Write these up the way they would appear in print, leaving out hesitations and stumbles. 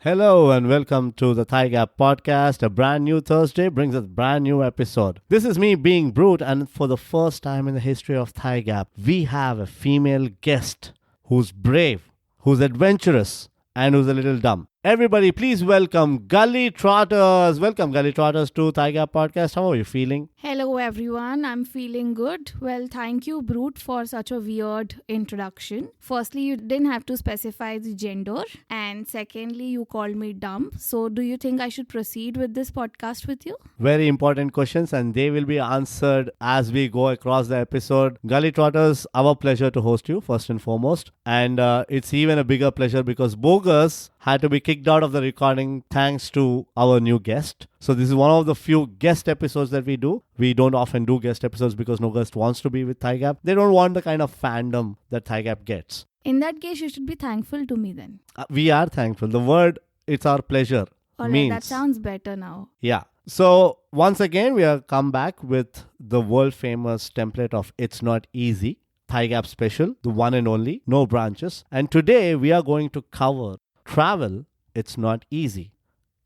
Hello and welcome to the ThyGap podcast. A brand new Thursday brings us a brand new episode. This is me being Brut, and for the first time in the history of ThyGap, we have a female guest who's brave, who's adventurous, and who's a little dumb. Everybody, please welcome Gully Trotters. Welcome, Gully Trotters, to ThyGap podcast. How are you feeling? Hello everyone, I'm feeling good. Well, thank you Brute for such a weird introduction. Firstly, you didn't have to specify the gender, and secondly, you called me dumb. So do you think I should proceed with this podcast with you? Very important questions, and they will be answered as we go across the episode. Gully Trotters, our pleasure to host you, first and foremost. And it's even a bigger pleasure because Bogus had to be kicked out of the recording thanks to our new guest. So this is one of the few guest episodes that we do. We don't often do guest episodes because no guest wants to be with ThyGap. They don't want the kind of fandom that ThyGap gets. In that case, you should be thankful to me then. We are thankful. The word, it's our pleasure, Alright, means. that sounds better now. Yeah. So once again, we have come back with the world famous template of It's Not Easy. ThyGap special, the one and only, no branches. And today we are going to cover travel. It's not easy.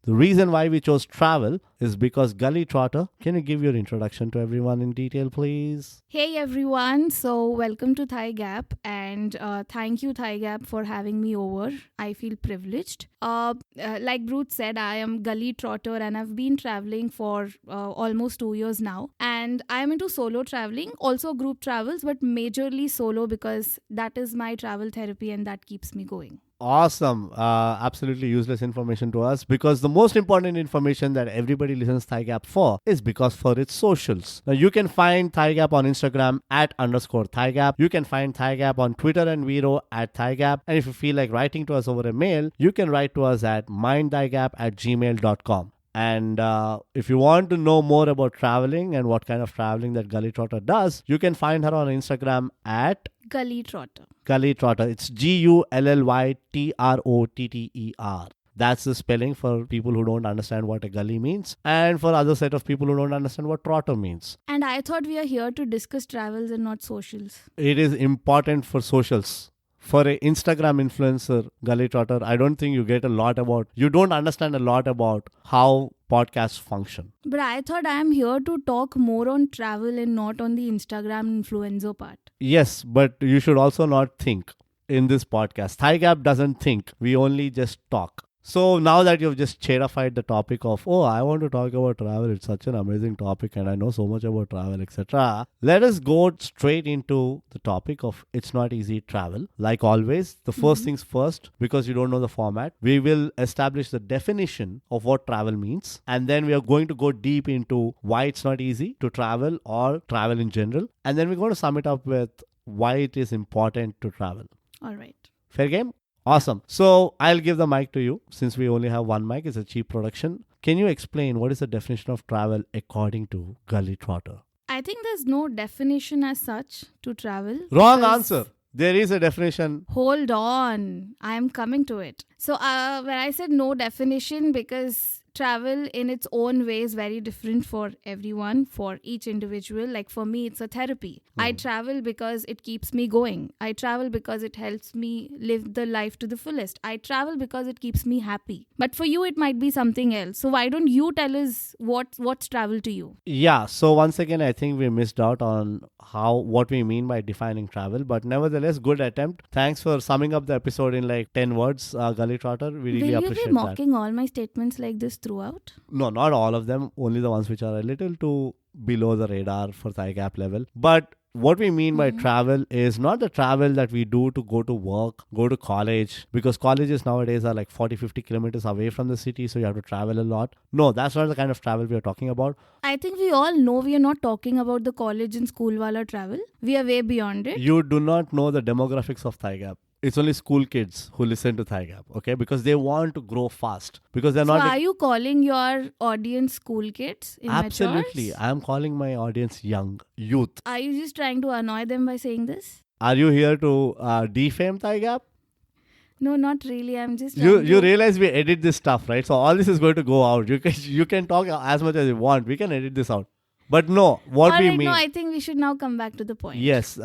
The reason why we chose travel is because Gully Trotter, can you give your introduction to everyone in detail, please? Hey everyone, so welcome to ThyGap and thank you ThyGap for having me over. I feel privileged. Like Brute said, I am Gully Trotter and I've been traveling for almost 2 years now. And I'm into solo traveling, also group travels, but majorly solo because that is my travel therapy and that keeps me going. Awesome. Absolutely useless information to us because the most important information that everybody listens ThyGap for is because for its socials. Now you can find ThyGap on Instagram @_ThyGap. You can find ThyGap on Twitter and Vero @ThyGap. And if you feel like writing to us over a mail, you can write to us at mindthygap@gmail.com. And if you want to know more about traveling and what kind of traveling that Gully Trotter does, you can find her on Instagram at Gully Trotter. Gully Trotter. It's GULLYTROTTER. That's the spelling for people who don't understand what a gully means, and for other set of people who don't understand what trotter means. And I thought we are here to discuss travels and not socials. It is important for socials. For an Instagram influencer, Gully Trotter, I don't think you don't understand a lot about how podcasts function. But I thought I am here to talk more on travel and not on the Instagram influencer part. Yes, but you should also not think in this podcast. ThyGap doesn't think. We only just talk. So now that you've just cherified the topic of, I want to talk about travel, it's such an amazing topic and I know so much about travel, etc. Let us go straight into the topic of It's Not Easy Travel. Like always, the first things first, because you don't know the format, we will establish the definition of what travel means. And then we are going to go deep into why it's not easy to travel or travel in general. And then we're going to sum it up with why it is important to travel. All right. Fair game? Awesome. So I'll give the mic to you since we only have one mic. It's a cheap production. Can you explain what is the definition of travel according to Gully Trotter? I think there's no definition as such to travel. Wrong answer. There is a definition. Hold on. I am coming to it. So when I said no definition, because travel in its own way is very different for everyone, for each individual. Like for me, it's a therapy. I travel because it keeps me going. I travel because it helps me live the life to the fullest. I travel because it keeps me happy. But for you, it might be something else. So why don't you tell us what's travel to you? Yeah. So once again, I think we missed out on what we mean by defining travel. But nevertheless, good attempt. Thanks for summing up the episode in like 10 words, Gully Trotter. We really appreciate that. Will you be mocking all my statements like this throughout? No, not all of them. Only the ones which are a little too below the radar for ThyGap level. But what we mean by travel is not the travel that we do to go to work, go to college, because colleges nowadays are like 40-50 kilometers away from the city, so you have to travel a lot. No, that's not the kind of travel we are talking about. I think we all know we are not talking about the college and school wala travel. We are way beyond it. You do not know the demographics of ThyGap. It's only school kids who listen to ThyGap, okay? Because they want to grow fast. Because they're not. So are you calling your audience school kids? Absolutely. I am calling my audience young, youth. Are you just trying to annoy them by saying this? Are you here to defame ThyGap? No, not really. I'm just. You realize we edit this stuff, right? So all this is going to go out. You can talk as much as you want. We can edit this out. But no, what All we right, mean. no, I think we should now come back to the point. Yes,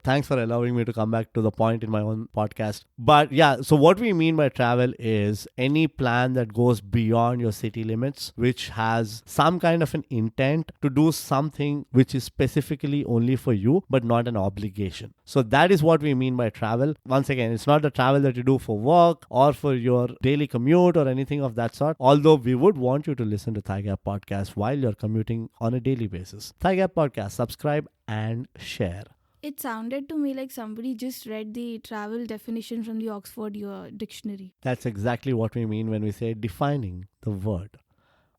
thanks for allowing me to come back to the point in my own podcast. But yeah, so what we mean by travel is any plan that goes beyond your city limits, which has some kind of an intent to do something which is specifically only for you, but not an obligation. So that is what we mean by travel. Once again, it's not the travel that you do for work or for your daily commute or anything of that sort. Although we would want you to listen to ThyGap podcast while you're commuting on a daily basis. ThyGap podcast, subscribe and share. It sounded to me like somebody just read the travel definition from the Oxford dictionary. That's exactly what we mean when we say defining the word.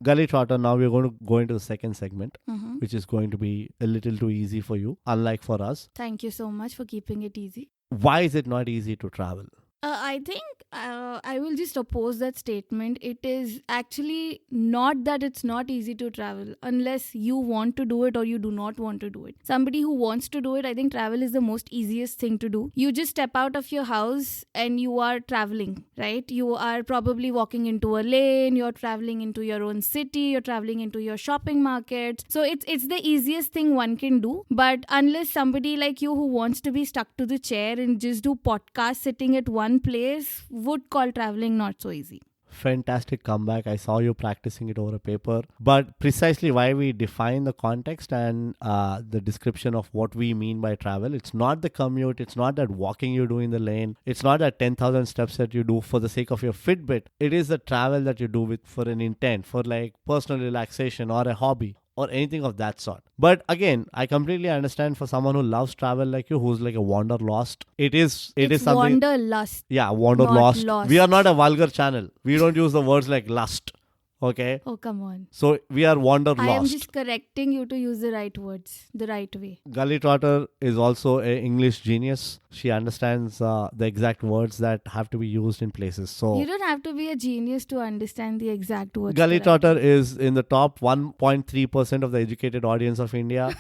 Gullytrotter, now we're going to go into the second segment, which is going to be a little too easy for you, unlike for us. Thank you so much for keeping it easy. Why is it not easy to travel? I think I will just oppose that statement. It is actually not that it's not easy to travel unless you want to do it or you do not want to do it. Somebody who wants to do it, I think travel is the most easiest thing to do. You just step out of your house and you are traveling, right? You are probably walking into a lane, you're traveling into your own city, you're traveling into your shopping market. So it's the easiest thing one can do. But unless somebody like you who wants to be stuck to the chair and just do podcasts sitting at one place would call traveling not so easy. Fantastic comeback. I saw you practicing it over a paper. But precisely why we define the context and the description of what we mean by travel, it's not the commute, it's not that walking you do in the lane, it's not that 10,000 steps that you do for the sake of your Fitbit. It is the travel that you do with for an intent, for like personal relaxation or a hobby, or anything of that sort. But again, I completely understand for someone who loves travel like you, who's like a wanderlust. It is something. Wanderlust. Yeah, wanderlust. Lost. We are not a vulgar channel. We don't use the words like lust. Okay. Oh, come on. So we are wanderlust. I am just correcting you to use the right words, the right way. Gullytrotter is also an English genius. She understands the exact words that have to be used in places. So you don't have to be a genius to understand the exact words. Gullytrotter is in the top 1.3% of the educated audience of India.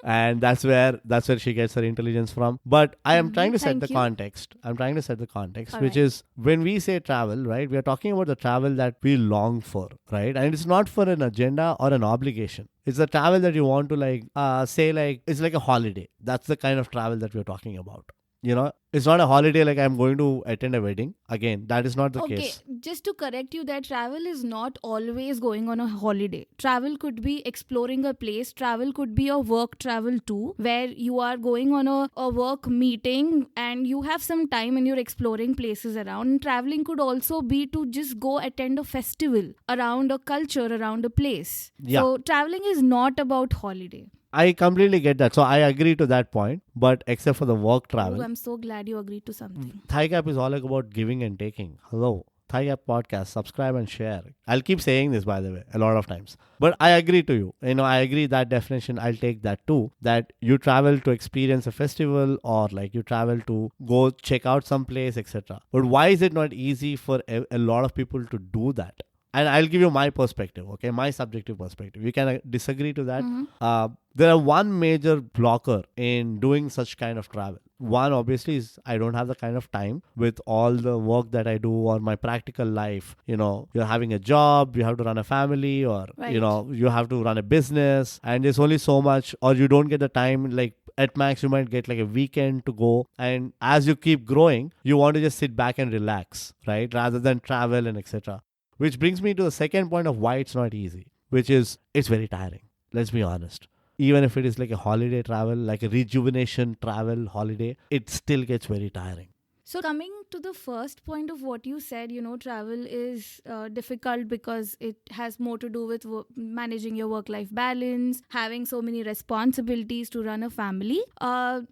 And that's where she gets her intelligence from. But I am trying to set the context. I'm trying to set the context, which is when we say travel, right? We are talking about the travel that we long for, right? And it's not for an agenda or an obligation. It's the travel that you want to say like, it's like a holiday. That's the kind of travel that we're talking about. You know, it's not a holiday like I'm going to attend a wedding. Again, that is not the case. Okay, just to correct you, that travel is not always going on a holiday. Travel could be exploring a place. Travel could be a work travel too, where you are going on a work meeting and you have some time and you're exploring places around. And traveling could also be to just go attend a festival around a culture, around a place. Yeah. So traveling is not about holiday. I completely get that. So I agree to that point, but except for the work travel. Oh, I'm so glad you agreed to something. ThyGap is all about giving and taking. Hello. ThyGap podcast, subscribe and share. I'll keep saying this, by the way, a lot of times. But I agree to you. I agree that definition. I'll take that too. That you travel to experience a festival or like you travel to go check out some place, etc. But why is it not easy for a lot of people to do that? And I'll give you my perspective, okay? My subjective perspective. You can disagree to that. There are one major blocker in doing such kind of travel. One, obviously, is I don't have the kind of time with all the work that I do or my practical life. You're having a job, you have to run a family or, you have to run a business and there's only so much or you don't get the time. Like at max, you might get like a weekend to go. And as you keep growing, you want to just sit back and relax, right? Rather than travel and etc. Which brings me to the second point of why it's not easy, which is it's very tiring. Let's be honest. Even if it is like a holiday travel, like a rejuvenation travel holiday, it still gets very tiring. So coming to the first point of what you said, travel is difficult because it has more to do with managing your work-life balance, having so many responsibilities to run a family. Now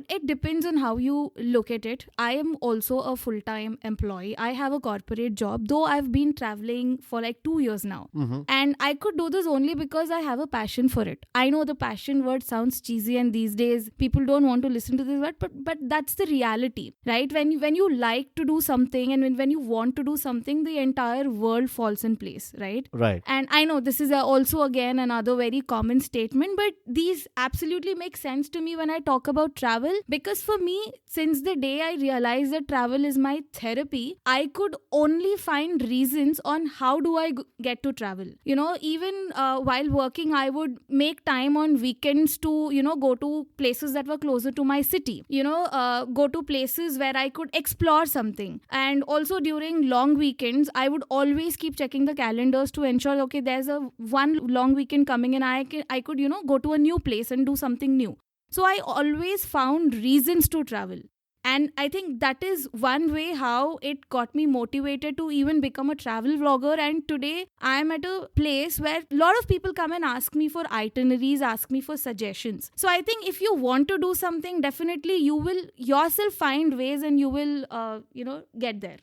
it depends on how you look at it. I am also a full-time employee. I have a corporate job, though I've been traveling for like 2 years now. And I could do this only because I have a passion for it. I know the passion word sounds cheesy and these days people don't want to listen to this word, but that's the reality, right? When when you like to do something and when you want to do something, the entire world falls in place, right? Right. And I know this is also again another very common statement, but these absolutely make sense to me when I talk about travel, because for me, since the day I realized that travel is my therapy, I could only find reasons on how do I get to travel. Even while working, I would make time on weekends to, go to places that were closer to my city, go to places where I could explore something. And also during long weekends, I would always keep checking the calendars to ensure, okay, there's a one long weekend coming and I could, go to a new place and do something new. So I always found reasons to travel. And I think that is one way how it got me motivated to even become a travel vlogger. And today I am at a place where a lot of people come and ask me for itineraries, ask me for suggestions. So I think if you want to do something, definitely you will yourself find ways and you will, get there.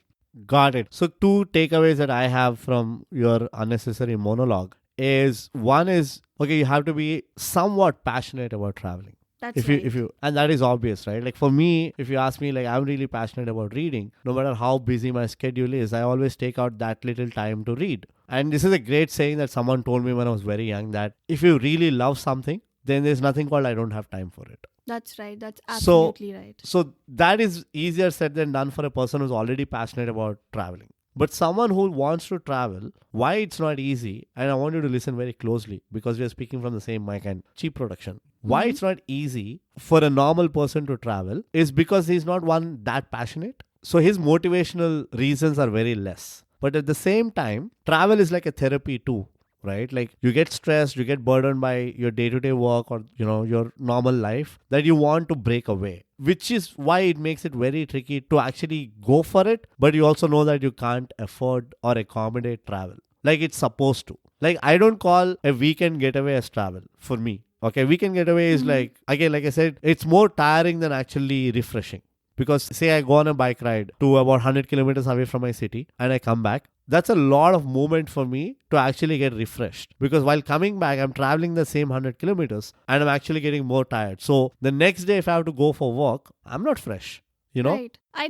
Got it. So 2 takeaways that I have from your unnecessary monologue is, one is, okay, you have to be somewhat passionate about traveling. If you and that is obvious, right? Like for me, if you ask me, like I'm really passionate about reading, no matter how busy my schedule is, I always take out that little time to read. And this is a great saying that someone told me when I was very young, that if you really love something, then there's nothing called I don't have time for it. That's right. That's absolutely right. So that is easier said than done for a person who's already passionate about traveling. But someone who wants to travel, why it's not easy, and I want you to listen very closely because we are speaking from the same mic and cheap production. Why it's not easy for a normal person to travel is because he's not one that passionate. So his motivational reasons are very less. But at the same time, travel is like a therapy too, right? Like you get stressed, you get burdened by your day-to-day work or, your normal life that you want to break away, which is why it makes it very tricky to actually go for it. But you also know that you can't afford or accommodate travel like it's supposed to. Like I don't call a weekend getaway as travel for me. Okay, weekend getaway is like, again, like I said, it's more tiring than actually refreshing. Because say I go on a bike ride to about 100 kilometers away from my city and I come back, that's a lot of movement for me to actually get refreshed. Because while coming back, I'm traveling the same 100 kilometers and I'm actually getting more tired. So the next day, if I have to go for work, I'm not fresh. Right. I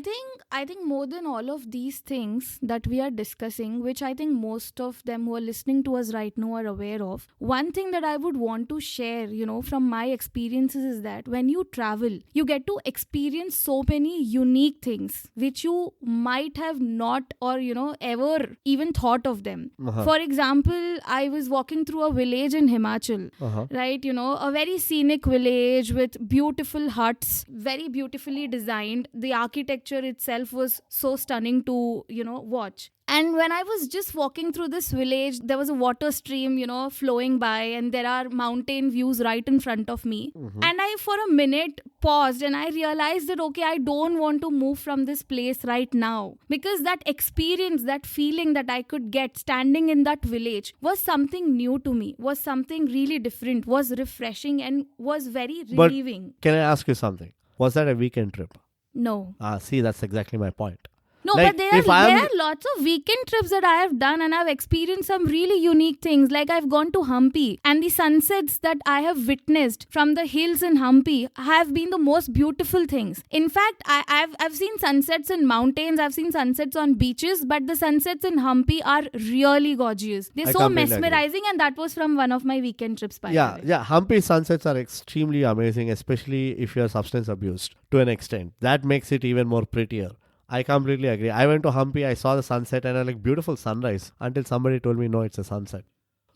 think more than all of these things that we are discussing, which I think most of them who are listening to us right now are aware of, one thing that I would want to share, from my experiences is that when you travel, you get to experience so many unique ththings which you might have not or, ever even thought of them. For example, I was walking through a village in Himachal, right? A very scenic village with beautiful huts, very beautifully designed. The architecture itself was so stunning to, watch. And when I was just walking through this village, there was a water stream, flowing by, and there are mountain views right in front of me. And I, for a minute, paused and I realized that, okay, I don't want to move from this place right now. Because that experience, that feeling that I could get standing in that village was something new to me, was something really different, was refreshing and was very relieving. But can I ask you something? Was that a weekend trip? No. See, that's exactly my point. No, like, but there are lots of weekend trips that I have done and I've experienced some really unique things. Like I've gone to Hampi and the sunsets that I have witnessed from the hills in Hampi have been the most beautiful things. In fact, I've seen sunsets in mountains, I've seen sunsets on beaches, but the sunsets in Hampi are really gorgeous. They're so mesmerizing, and that was from one of my weekend trips. Yeah, Hampi sunsets are extremely amazing, especially if you're substance abused to an extent. That makes it even more prettier. I completely agree. I went to Hampi, I saw the sunset and I like beautiful sunrise until somebody told me, no, it's a sunset.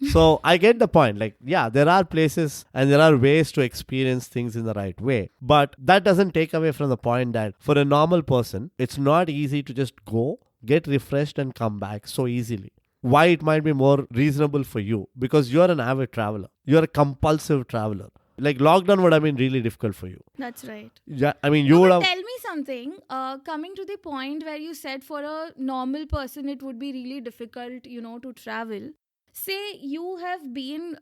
So I get the point. Like, yeah, there are places and there are ways to experience things in the right way. But that doesn't take away from the point that for a normal person, it's not easy to just go, get refreshed and come back so easily. Why it might be more reasonable for you? Because you're an avid traveler. You're a compulsive traveler. Like lockdown would have been really difficult for you. That's right. Yeah, I mean, you would have... Tell me something, coming to the point where you said for a normal person it would be really difficult, to travel. Say you have been,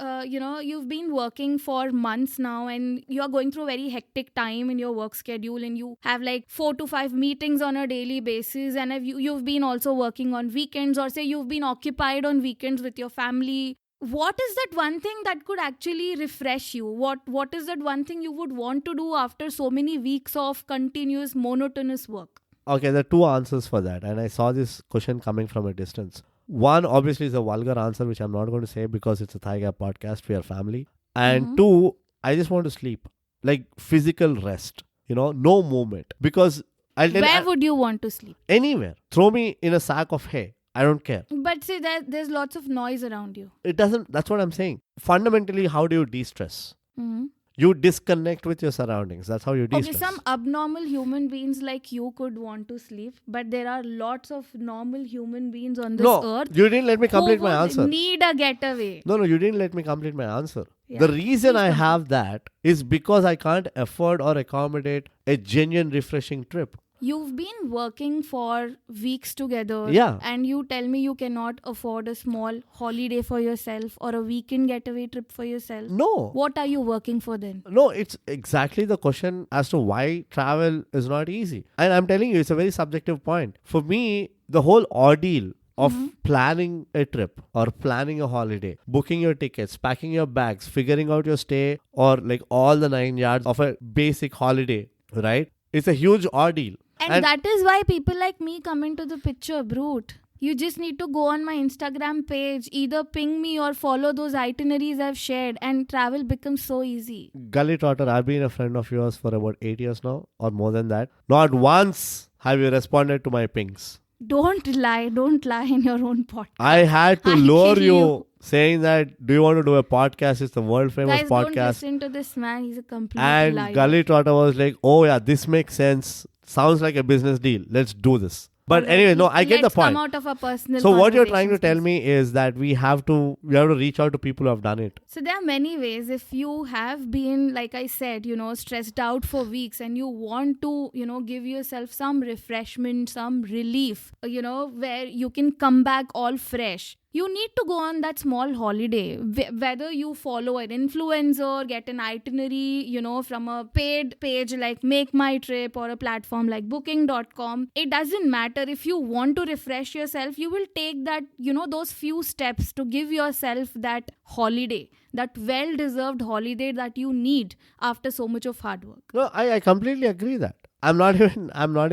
you've been working for months now and you're going through a very hectic time in your work schedule and you have like 4 to 5 meetings on a daily basis, and you've been also working on weekends, or say you've been occupied on weekends with your family. What is that one thing that could actually refresh you? What is that one thing you would want to do after so many weeks of continuous monotonous work? Okay, there are two answers for that. And I saw this question coming from a distance. One, obviously, is a vulgar answer, which I'm not going to say because it's a ThyGap podcast. We are family. And two, I just want to sleep. Like physical rest. No movement. Because I'll tell Where would you want to sleep? Anywhere. Throw me in a sack of hay. I don't care. But see, there's lots of noise around you. It doesn't, that's what I'm saying. Fundamentally, how do you de-stress? Mm-hmm. You disconnect with your surroundings. That's how you de-stress. Okay, some abnormal human beings like you could want to sleep, but there are lots of normal human beings on this earth. You didn't let me complete my answer. Need a getaway. No, you didn't let me complete my answer. Yeah. The reason I have that is because I can't afford or accommodate a genuine refreshing trip. You've been working for weeks together. Yeah. And you tell me you cannot afford a small holiday for yourself or a weekend getaway trip for yourself. No. What are you working for then? No, it's exactly the question as to why travel is not easy. And I'm telling you, it's a very subjective point. For me, the whole ordeal of planning a trip or planning a holiday, booking your tickets, packing your bags, figuring out your stay, or like all the 9 yards of a basic holiday, right? It's a huge ordeal. And that is why people like me come into the picture, Brut. You just need to go on my Instagram page, either ping me or follow those itineraries I've shared, and travel becomes so easy. Gullytrotter, I've been a friend of yours for about 8 years now, or more than that. Not once have you responded to my pings. Don't lie in your own podcast. I had to lure you saying that, do you want to do a podcast? It's the world famous Guys, podcast. Don't listen to this man. He's a complete and liar. Gullytrotter was like, oh yeah, this makes sense. Sounds like a business deal. Let's do this. But anyway, no, I get the point. Let's come out of a personal So what you're trying to conversations, tell me is that we have to reach out to people who have done it. So there are many ways. If you have been, like I said, stressed out for weeks and you want to, give yourself some refreshment, some relief, where you can come back all fresh. You need to go on that small holiday. Whether you follow an influencer, get an itinerary, from a paid page like Make My Trip or a platform like booking.com. It doesn't matter. If you want to refresh yourself, you will take that, those few steps to give yourself that holiday, that well-deserved holiday that you need after so much of hard work. No, I completely agree that. I'm not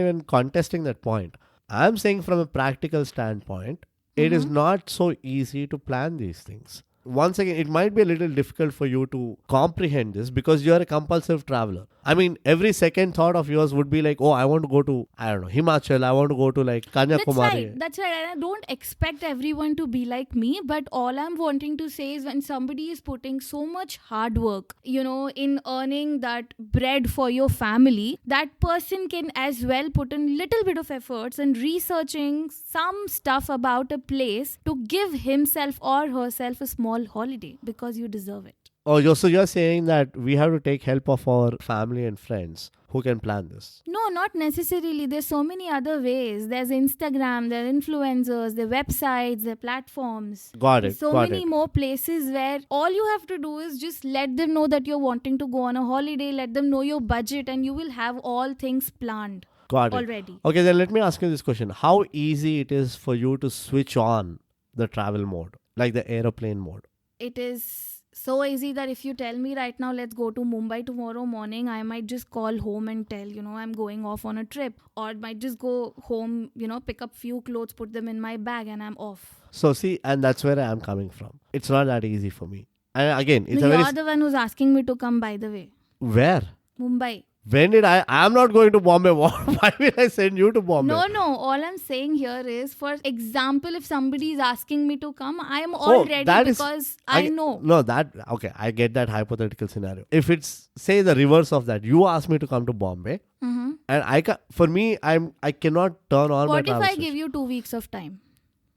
even contesting that point. I'm saying from a practical standpoint, it is not so easy to plan these things. Once again, it might be a little difficult for you to comprehend this because you're a compulsive traveler. I mean, every second thought of yours would be like, oh, I want to go to, I don't know, Himachal. I want to go to like Kanyakumari. That's right. And I don't expect everyone to be like me. But all I'm wanting to say is when somebody is putting so much hard work, in earning that bread for your family, that person can as well put in little bit of efforts and researching some stuff about a place to give himself or herself a small holiday because you deserve it. Oh, so you're saying that we have to take help of our family and friends who can plan this? No, not necessarily. There's so many other ways. There's Instagram, there are influencers, there are websites, there are platforms. Got There's it. so many more places where all you have to do is just let them know that you're wanting to go on a holiday, let them know your budget, and you will have all things planned. Got it. Already. Okay, then let me ask you this question. How easy it is for you to switch on the travel mode, like the aeroplane mode? It is so easy that if you tell me right now, let's go to Mumbai tomorrow morning, I might just call home and tell, I'm going off on a trip. Or might just go home, pick up few clothes, put them in my bag and I'm off. So see, and that's where I am coming from. It's not that easy for me. And again, it's You're the one who's asking me to come, by the way. Where? Mumbai. When did I'm not going to Bombay. Why will I send you to Bombay? No. All I'm saying here is, for example, if somebody is asking me to come, I am all ready because I know. No, okay, I get that hypothetical scenario. If it's, say, the reverse of that, you ask me to come to Bombay, and I cannot turn on my travel. What if I give you 2 weeks of time?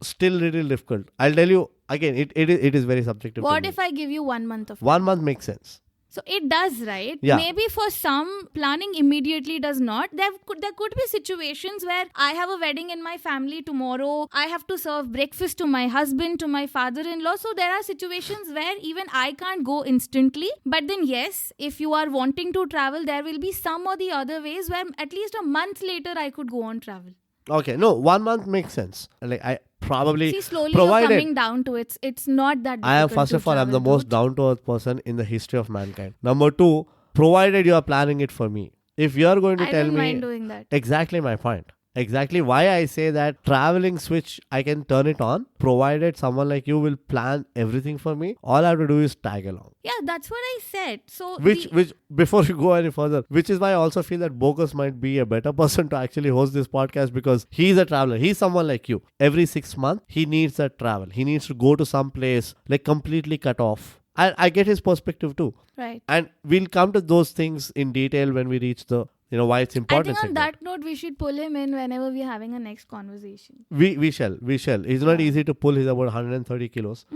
Still little difficult. I'll tell you, again, it is very subjective. What if I give you 1 month of time? 1 month makes sense. So it does, right? Yeah. Maybe for some, planning immediately does not. There could be situations where I have a wedding in my family tomorrow. I have to serve breakfast to my husband, to my father-in-law. So there are situations where even I can't go instantly. But then yes, if you are wanting to travel, there will be some or the other ways where at least a month later I could go on travel. Okay, no, 1 month makes sense. Like I probably See, slowly provided, you're coming down to it. It's not that difficult. I am, first of all, I'm the most down-to-earth person in the history of mankind. Number 2, provided you are planning it for me. If you are going to tell me, I don't mind doing that. Exactly my point. Exactly why I say that traveling switch, I can turn it on provided someone like you will plan everything for me. All I have to do is tag along. Yeah, that's what I said. So Which before you go any further, which is why I also feel that Bogus might be a better person to actually host this podcast, because he's a traveler. He's someone like you. Every 6 months, he needs a travel. He needs to go to some place like completely cut off. I get his perspective too. right. And we'll come to those things in detail when we reach the, why it's I important. think on segment. that note, we should pull him in whenever we're having a next conversation. We shall. It's not Yeah. easy to pull. He's about 130 kilos.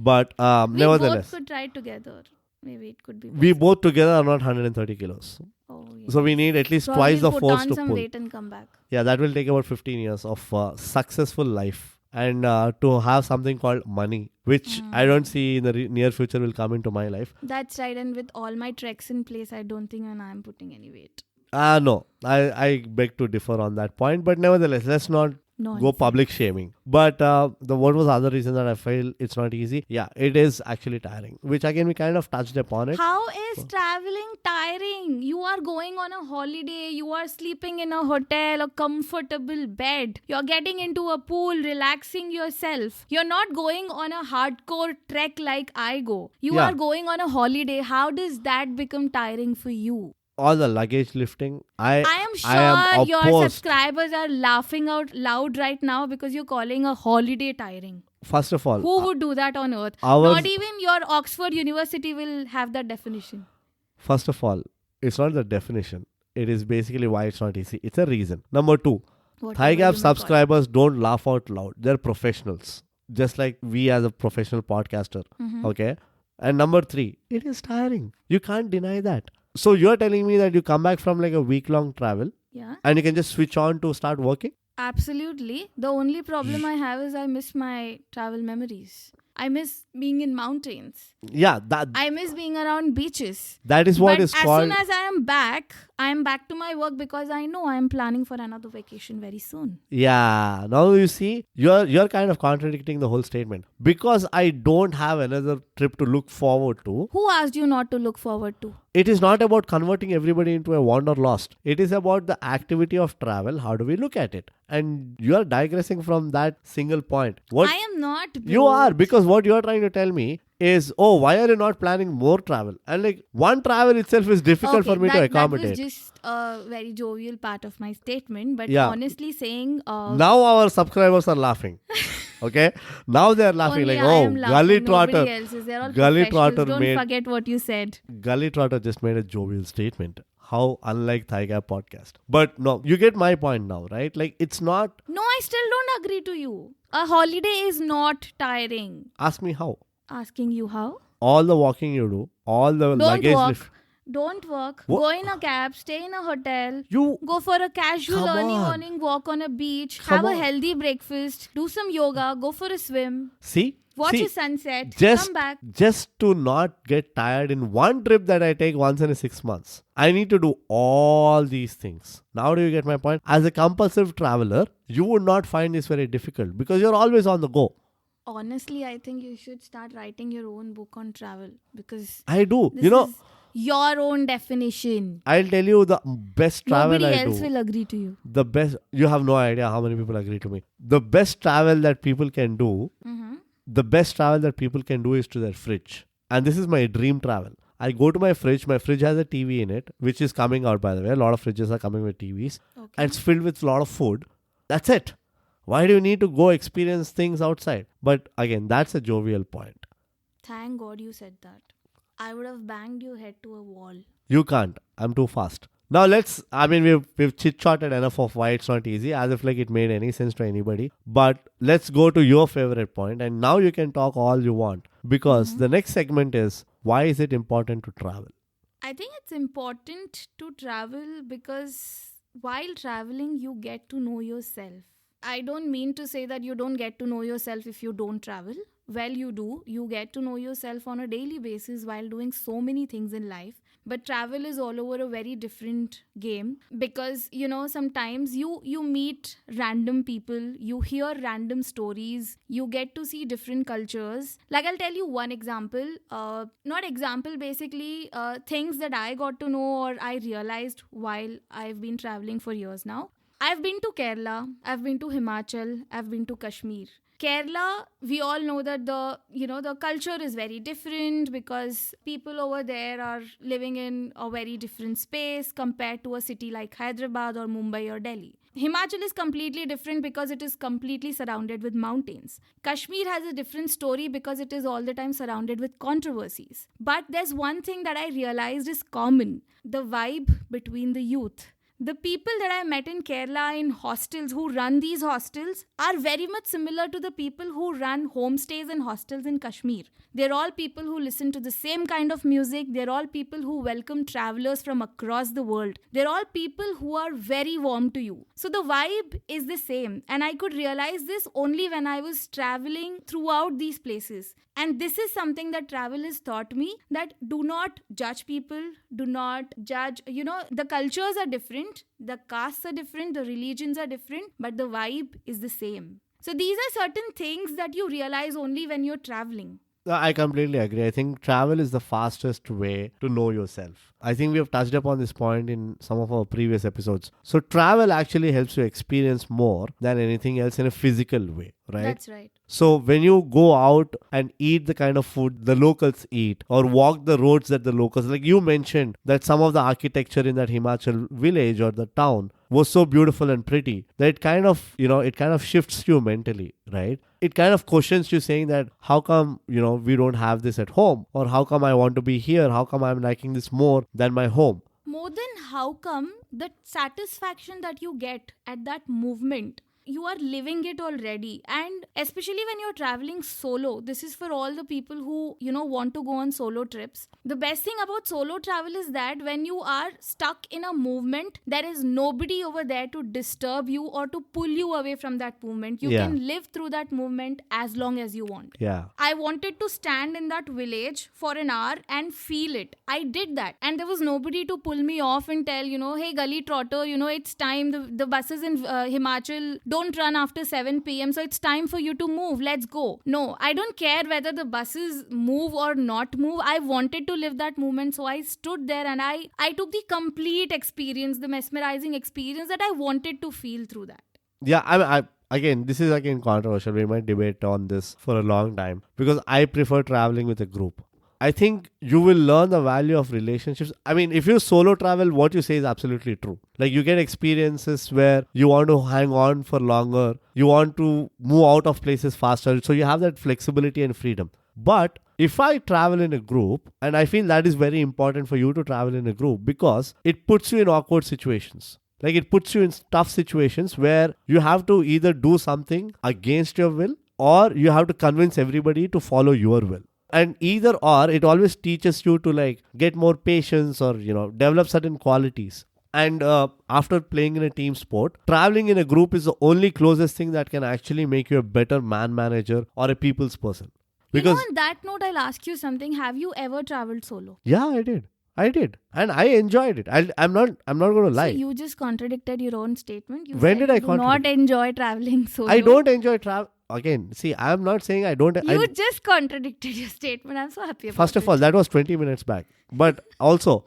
But We nevertheless, both could try together. Maybe it could be. we possible. both together are not 130 kilos. Oh, yeah. So we need at least Probably twice the put force on to some pull. weight and come back. Yeah, that will take about 15 years of successful life. And to have something called money, which I don't see in the near future will come into my life. That's right. And with all my treks in place, I don't think I'm putting any weight. No, I beg to differ on that point. But nevertheless, let's not No. go public shaming. But what was the other reason that I feel it's not easy? Yeah, it is actually tiring, which again we kind of touched upon it. How is traveling tiring? You are going on a holiday, you are sleeping in a hotel, a comfortable bed, you're getting into a pool, relaxing yourself. You're not going on a hardcore trek like I go. You Yeah. are going on a holiday. How does that become tiring for you? All the luggage lifting, I am am sure your opposed. subscribers are laughing out loud right now because you're calling a holiday tiring. First of all, Who would do that on earth? ours- Not even your Oxford University will have that definition. First of all, it's not the definition. It is basically why it's not easy. It's a reason. Number two, Whatever you ThyGap may call it. subscribers don't laugh out loud. They're professionals. Just like we as a professional podcaster. Mhm. Okay? And number three, it is tiring. You can't deny that. So you're telling me that you come back from like a week-long travel Yeah, and you can just switch on to start working? absolutely. The only problem I have is I miss my travel memories. I miss being in mountains. Yeah, I miss being around beaches. that is what but is as called... soon as I am back to my work because I know I am planning for another vacation very soon. Yeah, now you see, you're kind of contradicting the whole statement. Because I don't have another trip to look forward to, Who asked you not to look forward to? it is not about converting everybody into a wanderlust. It is about the activity of travel. How do we look at it? And you are digressing from that single point. What I am not. you are, Brut. because what you are trying to tell me is, oh, why are you not planning more travel? And like one travel itself is difficult for me to accommodate. That was just a very jovial part of my statement. But Yeah. honestly saying... Now our subscribers are laughing. Okay? Now they are laughing only like, I oh, am laughing, Gully nobody Trotter. else is. They're all Gully professionals. Trotter Don't made... forget what you said. Gully Trotter just made a jovial statement. How unlike ThyGap podcast. But no, you get my point now, right? Like it's not... No, I still don't agree to you. A holiday is not tiring. Ask me how. Asking you how? All the walking you do, all the Don't luggage walk. lift... Don't work. Wha- Go in a cab. Stay in a hotel. You... Go for a casual Come early on. morning walk on a beach. Come have on. a healthy breakfast. Do some yoga. Go for a swim. See? Watch See? a sunset. Just, Come back. just to not get tired in one trip that I take once in a 6 months. I need to do all these things. Now do you get my point? As a compulsive traveler, you would not find this very difficult because you're always on the go. Honestly, I think you should start writing your own book on travel because I do. this You know, is your own definition. I'll tell you the best travel Nobody I else do. will agree to you. The best, you have no idea how many people agree to me. The best travel that people can do, the best travel that people can do is to their fridge. And this is my dream travel. I go to my fridge has a TV in it, which is coming out by the way. A lot of fridges are coming with TVs. Okay. And it's filled with a lot of food. That's it. Why do you need to go experience things outside? But again, that's a jovial point. Thank God you said that. I would have banged your head to a wall. You can't. I'm too fast. Now we've chit-chatted enough of why it's not easy, as if like it made any sense to anybody. But let's go to your favorite point, and now you can talk all you want. Because the next segment is, why is it important to travel? I think it's important to travel because while traveling, you get to know yourself. I don't mean to say that you don't get to know yourself if you don't travel. Well, you do. You get to know yourself on a daily basis while doing so many things in life. But travel is all over a very different game because, sometimes you meet random people, you hear random stories, you get to see different cultures. Like I'll tell you one example, basically things that I got to know or I realized while I've been traveling for years now. I've been to Kerala, I've been to Himachal, I've been to Kashmir. Kerala, we all know that the culture is very different because people over there are living in a very different space compared to a city like Hyderabad or Mumbai or Delhi. Himachal is completely different because it is completely surrounded with mountains. Kashmir has a different story because it is all the time surrounded with controversies. But there's one thing that I realized is common: the vibe between the youth. The people that I met in Kerala in hostels who run these hostels are very much similar to the people who run homestays and hostels in Kashmir. They're all people who listen to the same kind of music. They're all people who welcome travelers from across the world. They're all people who are very warm to you. So the vibe is the same. And I could realize this only when I was traveling throughout these places. And this is something that travel has taught me, that do not judge people, do not judge, the cultures are different, the castes are different, the religions are different, but the vibe is the same. So these are certain things that you realize only when you're traveling. I completely agree. I think travel is the fastest way to know yourself. I think we have touched upon this point in some of our previous episodes. So travel actually helps you experience more than anything else in a physical way, right? That's right. So when you go out and eat the kind of food the locals eat, or walk the roads that the locals, like you mentioned that some of the architecture in that Himachal village or the town was so beautiful and pretty that it kind of shifts you mentally, right? It kind of questions you, saying that how come, we don't have this at home, or how come I want to be here? How come I'm liking this more than my home? More than how come, the satisfaction that you get at that movement, you are living it already. And especially when you're traveling solo, this is for all the people who want to go on solo trips. The best thing about solo travel is that when you are stuck in a movement, there is nobody over there to disturb you or to pull you away from that movement. You can live through that movement as long as you want. I wanted to stand in that village for an hour and feel it. I did that, and there was nobody to pull me off and tell, hey gullytrotter, it's time, the buses in Himachal don't run after 7 p.m. so it's time for you to move. Let's go. No, I don't care whether the buses move or not move. I wanted to live that moment, so I stood there and I took the complete experience, the mesmerizing experience that I wanted to feel through that. Yeah, this is again controversial. We might debate on this for a long time because I prefer traveling with a group. I think you will learn the value of relationships. I mean, if you solo travel, what you say is absolutely true. Like, you get experiences where you want to hang on for longer. You want to move out of places faster. So you have that flexibility and freedom. But if I travel in a group, and I feel that is very important for you to travel in a group because it puts you in awkward situations. Like, it puts you in tough situations where you have to either do something against your will or you have to convince everybody to follow your will. And either or, it always teaches you to get more patience or, develop certain qualities. And after playing in a team sport, traveling in a group is the only closest thing that can actually make you a better man manager or a people's person. Because on that note, I'll ask you something. Have you ever traveled solo? Yeah, I did. And I enjoyed it. I'm not going to lie. So you just contradicted your own statement. When did I contradict? Not enjoy traveling solo. I don't enjoy travel. Again, see, I'm not saying I don't. You just contradicted your statement. I'm so happy about it. First of all, that was 20 minutes back. But also,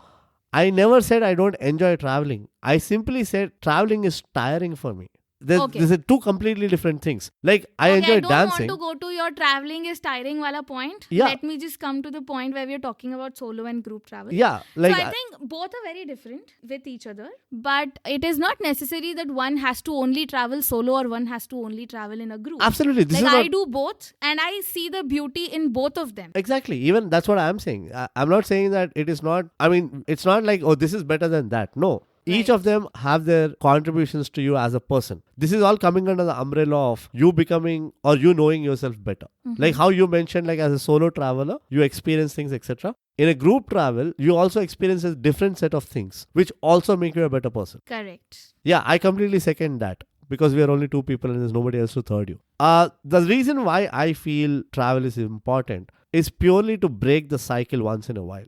I never said I don't enjoy traveling. I simply said traveling is tiring for me. These are two completely different things. Like, I enjoy dancing. I don't want to go to your traveling is tiring wala point. Yeah. Let me just come to the point where we're talking about solo and group travel. Yeah. So I think both are very different with each other. But it is not necessary that one has to only travel solo or one has to only travel in a group. Absolutely. I do both and I see the beauty in both of them. Exactly. Even that's what I'm saying. I'm not saying that it is not. I mean, it's not like, oh, this is better than that. No. Each of them have their contributions to you as a person. This is all coming under the umbrella of you becoming or you knowing yourself better. Mm-hmm. Like how you mentioned, like as a solo traveler, you experience things, etc. In a group travel, you also experience a different set of things, which also make you a better person. Correct. Yeah, I completely second that. Because we are only two people and there's nobody else to third you. The reason why I feel travel is important is purely to break the cycle once in a while.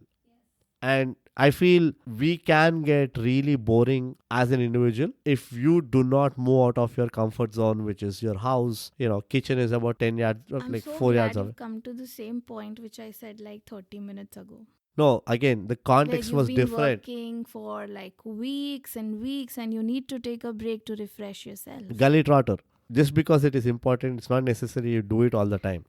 And I feel we can get really boring as an individual if you do not move out of your comfort zone, which is your house. Kitchen is about 10 yards, 4 yards away. I'm come to the same point which I said 30 minutes ago. No, again, the Where context you've was been different. working for like weeks and weeks and you need to take a break to refresh yourself. Gullytrotter. Just because it is important, it's not necessary you do it all the time.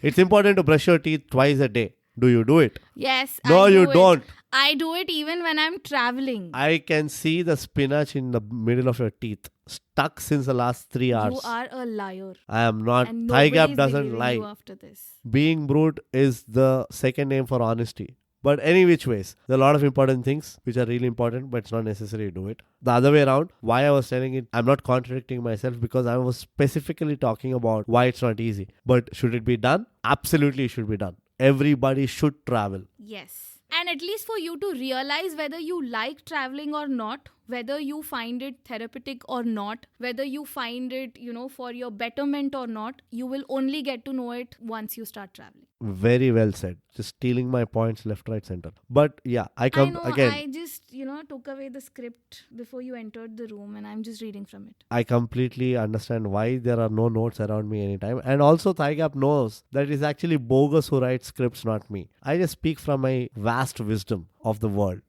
It's important to brush your teeth twice a day. Do you do it? Yes, No, I do you it. don't. I do it even when I'm traveling. I can see the spinach in the middle of your teeth, stuck since the last 3 hours. You are a liar. I am not. And ThyGap nobody's doesn't believing lie. you after this. Being brute is the second name for honesty. But any which ways, there are a lot of important things which are really important, but it's not necessary to do it. The other way around, why I was telling it, I'm not contradicting myself because I was specifically talking about why it's not easy. But should it be done? Absolutely it should be done. Everybody should travel. Yes. And at least for you to realize whether you like traveling or not, whether you find it therapeutic or not, whether you find it, for your betterment or not, you will only get to know it once you start traveling. Very well said. Just stealing my points left, right, center. But yeah, I know, again. I just, took away the script before you entered the room and I'm just reading from it. I completely understand why there are no notes around me anytime. And also ThyGap knows that it's actually bogus who writes scripts, not me. I just speak from my vast wisdom of the world.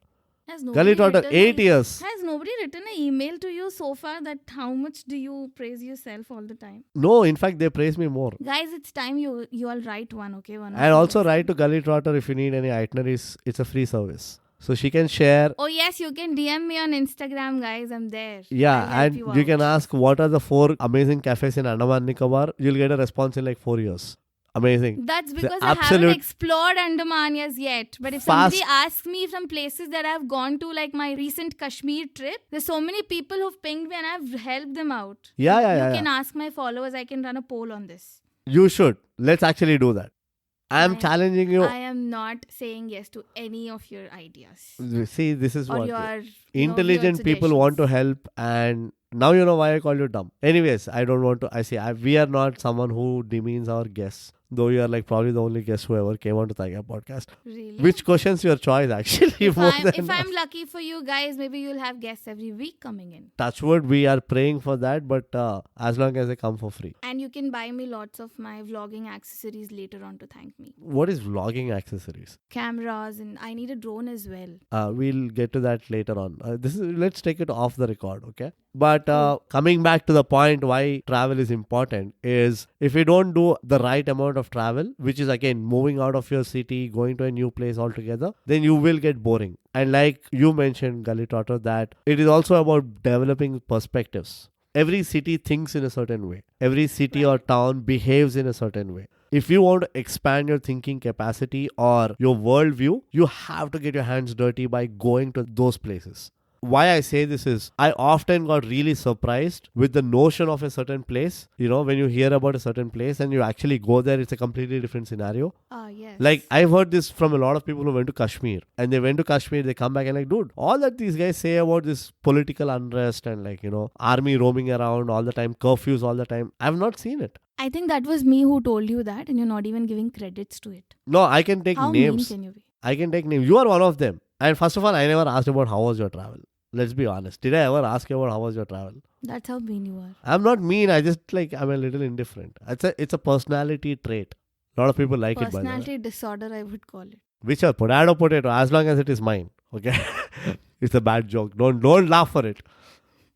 Gullytrotter, 8 years. Has nobody written an email to you so far that how much do you praise yourself all the time? No, in fact, they praise me more. Guys, it's time you all write one, okay? And also write to Gullytrotter if you need any itineraries. It's a free service. So she can share. Oh yes, you can DM me on Instagram, guys. I'm there. Yeah, and you can ask what are the 4 amazing cafes in Andaman Nicobar. You'll get a response in like 4 years. Amazing. That's because I haven't explored Andaman as yet. But if somebody asks me from places that I've gone to, like my recent Kashmir trip, there's so many people who've pinged me and I've helped them out. Yeah. You can ask my followers. I can run a poll on this. You should. Let's actually do that. I'm challenging you. I am not saying yes to any of your ideas. See, this is or what your, intelligent people want to help, and now you know why I call you dumb. Anyways, I don't want to. We are not someone who demeans our guests. Though you are like probably the only guest who ever came on to ThyGap podcast. Really? Which question's your choice actually? If I'm lucky for you guys, maybe you'll have guests every week coming in. Touchwood, we are praying for that, but as long as they come for free. And you can buy me lots of my vlogging accessories later on to thank me. What is vlogging accessories? Cameras, and I need a drone as well. We'll get to that later on. Let's take it off the record, okay? But coming back to the point why travel is important is if you don't do the right amount of travel, which is again moving out of your city, going to a new place altogether, then you will get boring. And like you mentioned, Gullytrotter, that it is also about developing perspectives. Every city thinks in a certain way. Every city or town behaves in a certain way. If you want to expand your thinking capacity or your worldview, you have to get your hands dirty by going to those places. Why I say this is, I often got really surprised with the notion of a certain place. When you hear about a certain place and you actually go there, it's a completely different scenario. Yes. Like, I've heard this from a lot of people who went to Kashmir. And they went to Kashmir, they come back and like, dude, all that these guys say about this political unrest and like, army roaming around all the time, curfews all the time, I've not seen it. I think that was me who told you that and you're not even giving credits to it. No, I can take names. How mean can you be? I can take names. You are one of them. And first of all, I never asked about how was your travel. Let's be honest. Did I ever ask you about how was your travel? That's how mean you are. I'm not mean. I'm a little indifferent. It's a personality trait. A lot of people like it, by the way. Personality disorder, I would call it. Whichever, potato, as long as it is mine. Okay? It's a bad joke. Don't laugh for it.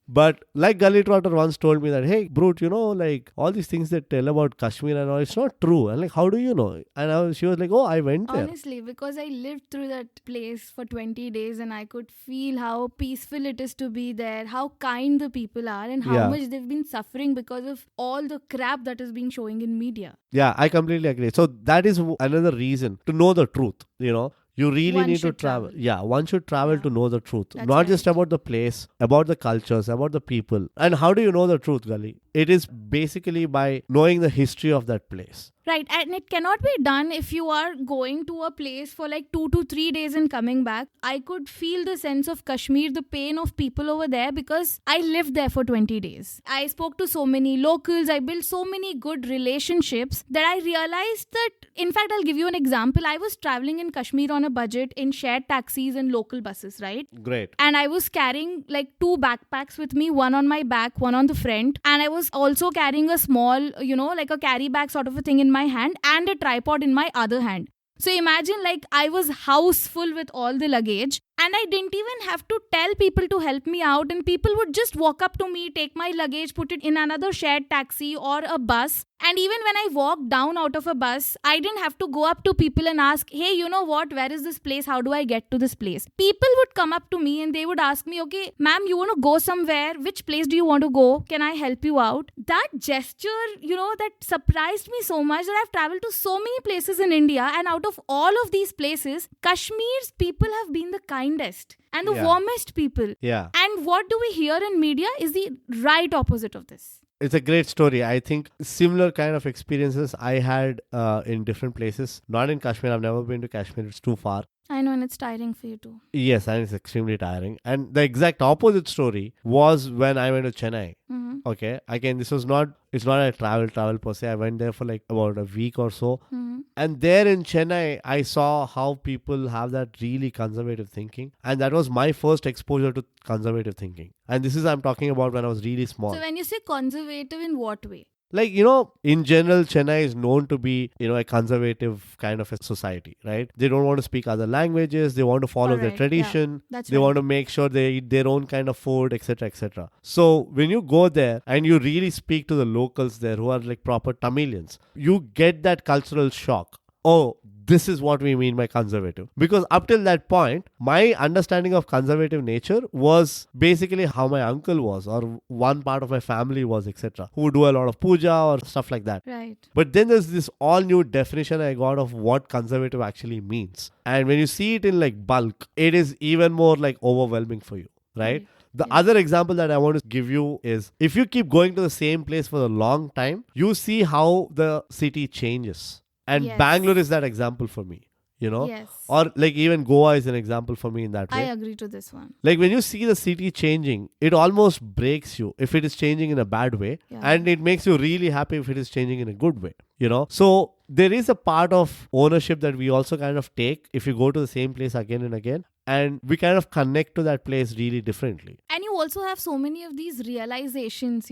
But like Gullytrotter once told me that, hey, Brut, like all these things they tell about Kashmir and all, it's not true. And like, how do you know? And she was like, oh, I went there. Honestly, because I lived through that place for 20 days and I could feel how peaceful it is to be there, how kind the people are and how much they've been suffering because of all the crap that is being showing in media. Yeah, I completely agree. So that is another reason to know the truth, You really need to travel. Yeah, one should travel to know the truth. That's Not just about the place, about the cultures, about the people. And how do you know the truth, Gully? It is basically by knowing the history of that place. Right, and it cannot be done if you are going to a place for like 2 to 3 days and coming back. I could feel the sense of Kashmir, the pain of people over there because I lived there for 20 days. I spoke to so many locals, I built so many good relationships that I realized that, in fact, I'll give you an example. I was traveling in Kashmir on a budget in shared taxis and local buses, right? Great. And I was carrying like 2 backpacks with me, one on my back, one on the front. And I was also carrying a small, like a carry bag sort of a thing in my hand and a tripod in my other hand. So imagine like I was house full with all the luggage and I didn't even have to tell people to help me out, and people would just walk up to me, take my luggage, put it in another shared taxi or a bus. And even when I walked down out of a bus, I didn't have to go up to people and ask, hey, you know what, where is this place? How do I get to this place? People would come up to me and they would ask me, okay, ma'am, you want to go somewhere? Which place do you want to go? Can I help you out? That gesture, that surprised me so much that I've traveled to so many places in India, and out of all of these places, Kashmir's people have been the kindest and the warmest people. Yeah. And what do we hear in media is the right opposite of this. It's a great story. I think similar kind of experiences I had in different places. Not in Kashmir. I've never been to Kashmir. It's too far. I know, and it's tiring for you too. Yes, and it's extremely tiring. And the exact opposite story was when I went to Chennai. Mm-hmm. Okay. Again, it's not a travel per se. I went there for like about a week or so. Mm-hmm. And there in Chennai, I saw how people have that really conservative thinking. And that was my first exposure to conservative thinking. And this is, I'm talking about when I was really small. So when you say conservative, in what way? Like, in general, Chennai is known to be, a conservative kind of a society, right? They don't want to speak other languages. They want to follow their tradition. Yeah, they want to make sure they eat their own kind of food, etc., etc. So when you go there and you really speak to the locals there who are like proper Tamilians, you get that cultural shock. Oh, this is what we mean by conservative. Because up till that point, my understanding of conservative nature was basically how my uncle was, or one part of my family was, etc., who would do a lot of puja or stuff like that. Right. But then there's this all new definition I got of what conservative actually means. And when you see it in like bulk, it is even more like overwhelming for you, right? The other example that I want to give you is, if you keep going to the same place for a long time, you see how the city changes. And Bangalore is that example for me, Yes. Or like even Goa is an example for me in that way. I agree to this one. Like when you see the city changing, it almost breaks you if it is changing in a bad way. Yeah. And it makes you really happy if it is changing in a good way, So there is a part of ownership that we also kind of take if you go to the same place again and again. And we kind of connect to that place really differently. And you also have so many of these realizations,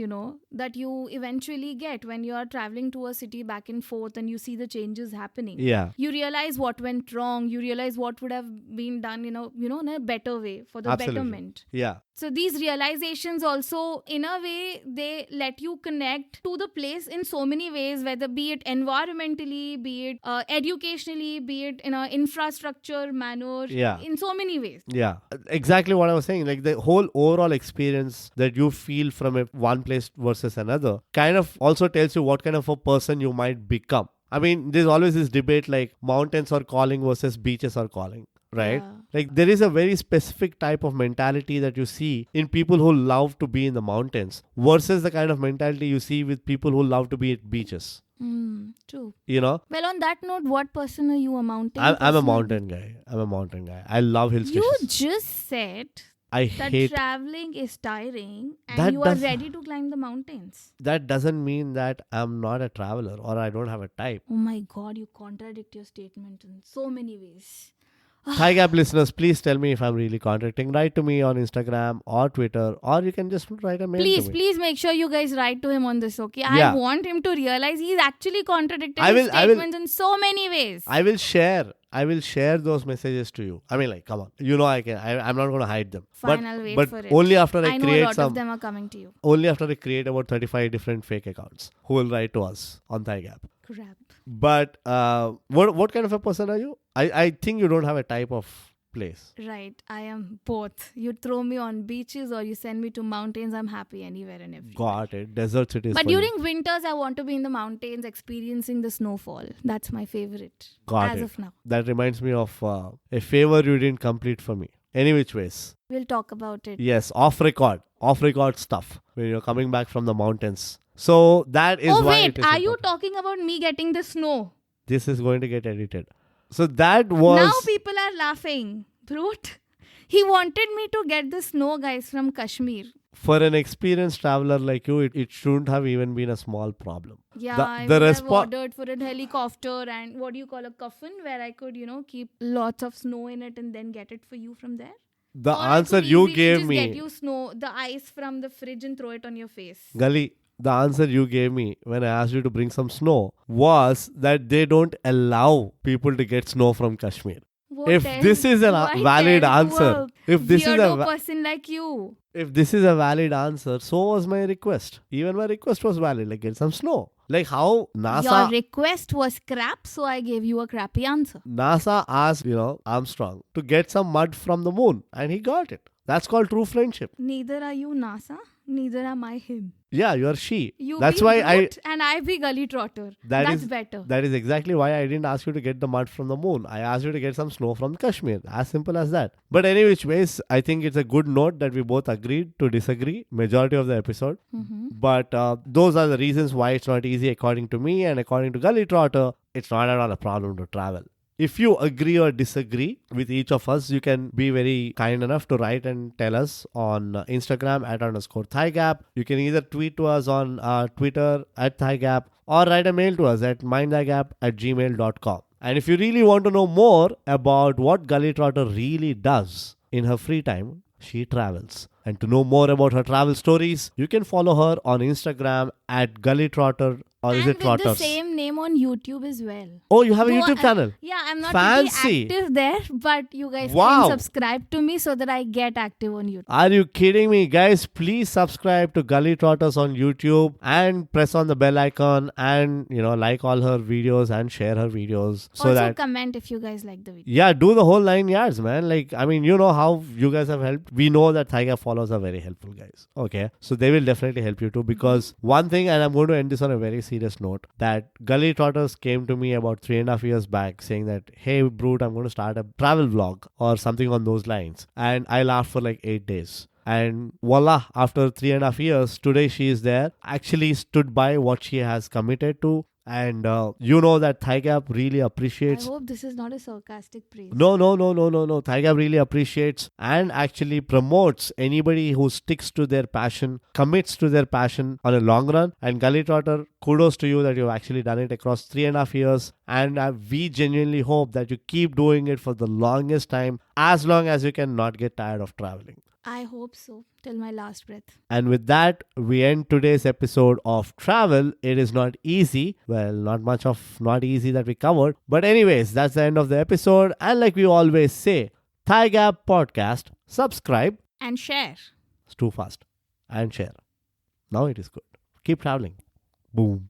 that you eventually get when you are traveling to a city back and forth and you see the changes happening. Yeah. You realize what went wrong. You realize what would have been done, in a better way for the betterment. Yeah. So these realizations also, in a way, they let you connect to the place in so many ways, whether be it environmentally, be it educationally, be it in an infrastructure manner, in so many ways. Yeah, exactly what I was saying. Like the whole overall experience that you feel from one place versus another kind of also tells you what kind of a person you might become. I mean, there's always this debate like mountains are calling versus beaches are calling. Right? Yeah. Like there is a very specific type of mentality that you see in people who love to be in the mountains versus the kind of mentality you see with people who love to be at beaches. True. Well, on that note, what person are you? A mountain I'm a mountain guy. I love hill stations. You just said that traveling is tiring and you are ready to climb the mountains. That doesn't mean that I'm not a traveler or I don't have a type. Oh my God, you contradict your statement in so many ways. ThyGap listeners, please tell me if I'm really contradicting. Write to me on Instagram or Twitter, or you can just write a mail to me. Please make sure you guys write to him on this, okay? I want him to realize he's actually contradicting his statements in so many ways. I will share those messages to you. I mean, like, come on. I can. I'm not going to hide them. Fine, I'll wait for it. Only after I create know a lot of them are coming to you. Only after I create about 35 different fake accounts who will write to us on ThyGap. Crap. But what kind of a person are you? I think you don't have a type of place. Right. I am both. You throw me on beaches or you send me to mountains, I'm happy anywhere and everywhere. Got it. Desert cities. But during winters, I want to be in the mountains experiencing the snowfall. That's my favorite. As of now. That reminds me of a favor you didn't complete for me. Any which ways. We'll talk about it. Yes. Off record stuff. When you're coming back from the mountains. So that is why. Oh wait, are you talking about me getting the snow? This is going to get edited. So that was... Now people are laughing. Brut. He wanted me to get the snow, guys, from Kashmir. For an experienced traveler like you, it shouldn't have even been a small problem. Yeah, I would have ordered for a helicopter and what do you call a coffin where I could, keep lots of snow in it and then get it for you from there. The answer you gave me... Just get you the ice from the fridge and throw it on your face. Gully, the answer you gave me when I asked you to bring some snow was that they don't allow people to get snow from Kashmir. If this is a valid answer, if this is a person like you, if this is a valid answer, so was my request. Even my request was valid, like get some snow. Like how NASA... Your request was crap, so I gave you a crappy answer. NASA asked, Armstrong to get some mud from the moon, and he got it. That's called true friendship. Neither are you NASA, neither am I him. Yeah, you're she. That's why Brut and I be gullytrotter. That's better. That is exactly why I didn't ask you to get the mud from the moon. I asked you to get some snow from Kashmir. As simple as that. But any which ways, I think it's a good note that we both agreed to disagree majority of the episode. Mm-hmm. But those are the reasons why it's not easy according to me, and according to Gullytrotter, it's not at all a problem to travel. If you agree or disagree with each of us, you can be very kind enough to write and tell us on Instagram @_ThyGap. You can either tweet to us on Twitter @ThyGap or write a mail to us at mindthygap@gmail.com. And if you really want to know more about what Gullytrotter really does in her free time, she travels. And to know more about her travel stories, you can follow her on Instagram @Gullytrotter. Or is it Trotters? And with the same name on YouTube as well. Oh, you have a YouTube channel? Yeah, I'm not Fancy. really active there, but you guys can subscribe to me so that I get active on YouTube. Are you kidding me? Guys, please subscribe to Gullytrotters on YouTube and press on the bell icon and, like all her videos and share her videos. So also comment if you guys like the video. Yeah, do the whole 9 yards, man. You know how you guys have helped. We know that ThyGap followers are very helpful, guys. Okay, so they will definitely help you too, because one thing, and I'm going to end this on a very serious note, that Gullytrotters came to me about 3.5 years back saying that, hey Brut, I'm going to start a travel vlog or something on those lines. And I laughed for like 8 days. And voila, after 3.5 years, today she is there, actually stood by what she has committed to. And you know that ThyGap really appreciates... I hope this is not a sarcastic praise. No. ThyGap really appreciates and actually promotes anybody who sticks to their passion, commits to their passion on a long run. And Gullytrotter, kudos to you that you've actually done it across 3.5 years. And we genuinely hope that you keep doing it for the longest time, as long as you can not get tired of traveling. I hope so, till my last breath. And with that, we end today's episode of Travel. It is not easy. Well, not much of not easy that we covered. But anyways, that's the end of the episode. And like we always say, ThyGap Podcast, subscribe. And share. It's too fast. And share. Now it is good. Keep traveling. Boom.